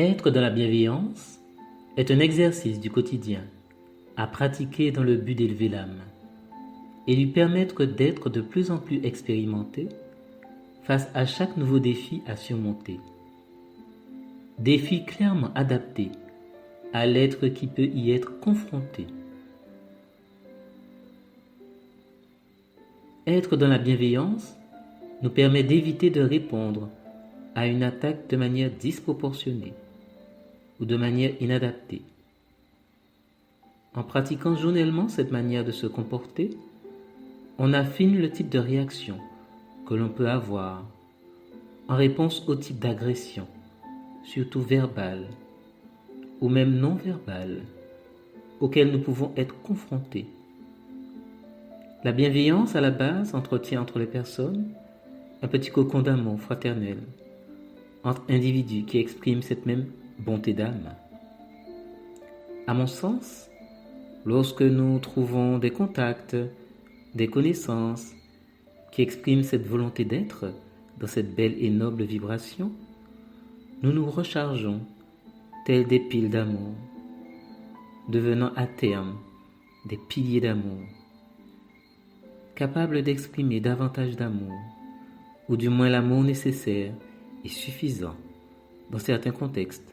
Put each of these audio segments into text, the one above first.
Être dans la bienveillance est un exercice du quotidien à pratiquer dans le but d'élever l'âme et lui permettre d'être de plus en plus expérimenté face à chaque nouveau défi à surmonter. Défi clairement adapté à l'être qui peut y être confronté. Être dans la bienveillance nous permet d'éviter de répondre à une attaque de manière disproportionnée ou de manière inadaptée. En pratiquant journellement cette manière de se comporter, on affine le type de réaction que l'on peut avoir en réponse au type d'agression, surtout verbale ou même non verbale, auquel nous pouvons être confrontés. La bienveillance à la base entretient entre les personnes un petit cocon d'amour fraternel entre individus qui expriment cette même bonté d'âme. À mon sens, lorsque nous trouvons des contacts, des connaissances qui expriment cette volonté d'être dans cette belle et noble vibration, nous nous rechargeons tels des piles d'amour, devenant à terme des piliers d'amour, capables d'exprimer davantage d'amour, ou du moins l'amour nécessaire et suffisant dans certains contextes,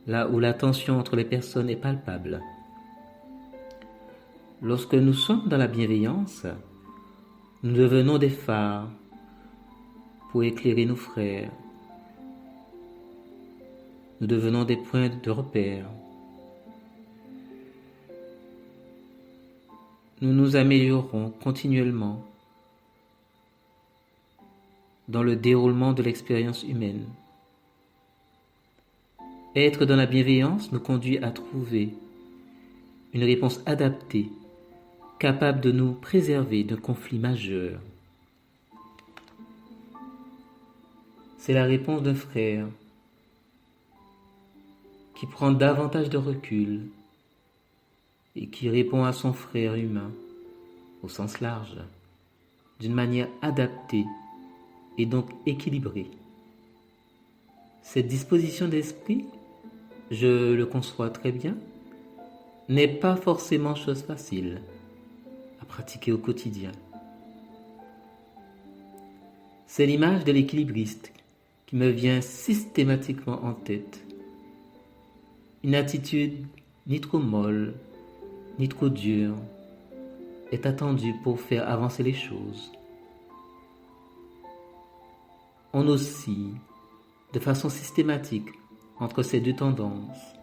là où la tension entre les personnes est palpable. Lorsque nous sommes dans la bienveillance, nous devenons des phares pour éclairer nos frères. Nous devenons des points de repère. Nous nous améliorons continuellement dans le déroulement de l'expérience humaine. Être dans la bienveillance nous conduit à trouver une réponse adaptée, capable de nous préserver d'un conflit majeur. C'est la réponse d'un frère qui prend davantage de recul et qui répond à son frère humain au sens large, d'une manière adaptée et donc équilibrée. Cette disposition d'esprit, je le conçois très bien, n'est pas forcément chose facile à pratiquer au quotidien. C'est l'image de l'équilibriste qui me vient systématiquement en tête. Une attitude ni trop molle, ni trop dure est attendue pour faire avancer les choses. On oscille de façon systématique entre ces deux tendances.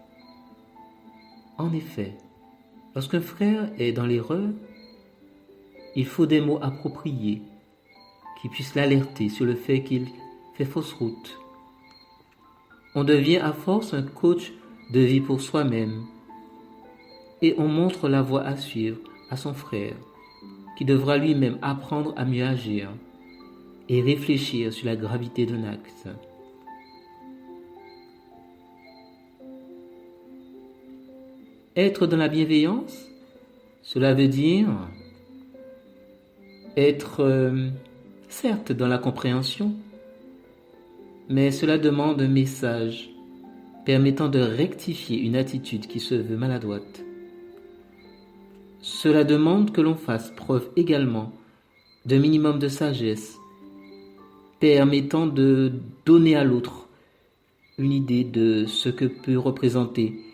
En effet, lorsqu'un frère est dans l'erreur, il faut des mots appropriés qui puissent l'alerter sur le fait qu'il fait fausse route. On devient à force un coach de vie pour soi-même et on montre la voie à suivre à son frère qui devra lui-même apprendre à mieux agir et réfléchir sur la gravité d'un acte. Être dans la bienveillance, cela veut dire être certes dans la compréhension, mais cela demande un message permettant de rectifier une attitude qui se veut maladroite. Cela demande que l'on fasse preuve également d'un minimum de sagesse, permettant de donner à l'autre une idée de ce que peut représenter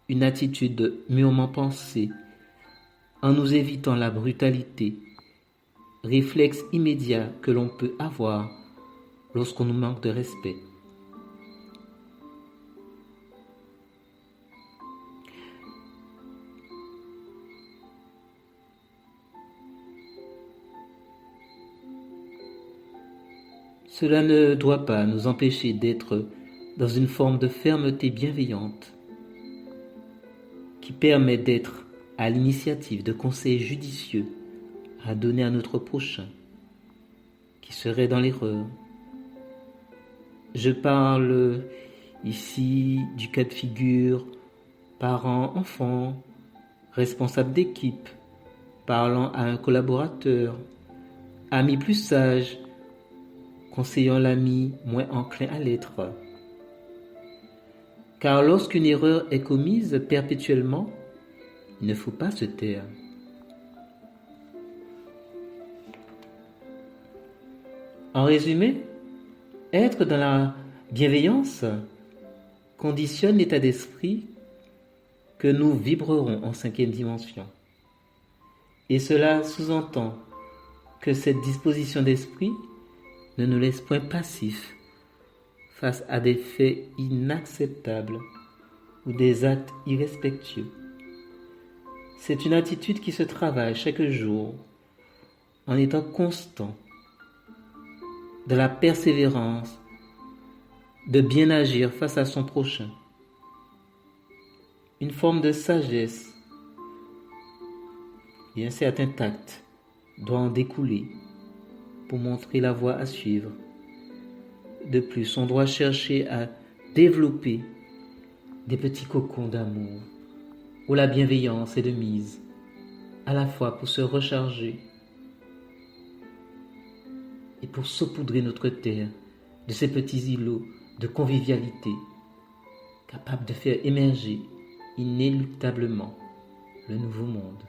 une attitude mûrement pensée, en nous évitant la brutalité, réflexe immédiat que l'on peut avoir lorsqu'on nous manque de respect. Cela ne doit pas nous empêcher d'être dans une forme de fermeté bienveillante qui permet d'être à l'initiative de conseils judicieux à donner à notre prochain qui serait dans l'erreur. Je parle ici du cas de figure parent-enfant, responsable d'équipe, parlant à un collaborateur, ami plus sage, conseillant l'ami moins enclin à l'être. Car lorsqu'une erreur est commise perpétuellement, il ne faut pas se taire. En résumé, être dans la bienveillance conditionne l'état d'esprit que nous vibrerons en 5e dimension. Et cela sous-entend que cette disposition d'esprit ne nous laisse point passifs face à des faits inacceptables ou des actes irrespectueux. C'est une attitude qui se travaille chaque jour en étant constant, de la persévérance, de bien agir face à son prochain. Une forme de sagesse et un certain tact doit en découler pour montrer la voie à suivre. De plus, on doit chercher à développer des petits cocons d'amour où la bienveillance est de mise, à la fois pour se recharger et pour saupoudrer notre terre de ces petits îlots de convivialité capables de faire émerger inéluctablement le nouveau monde.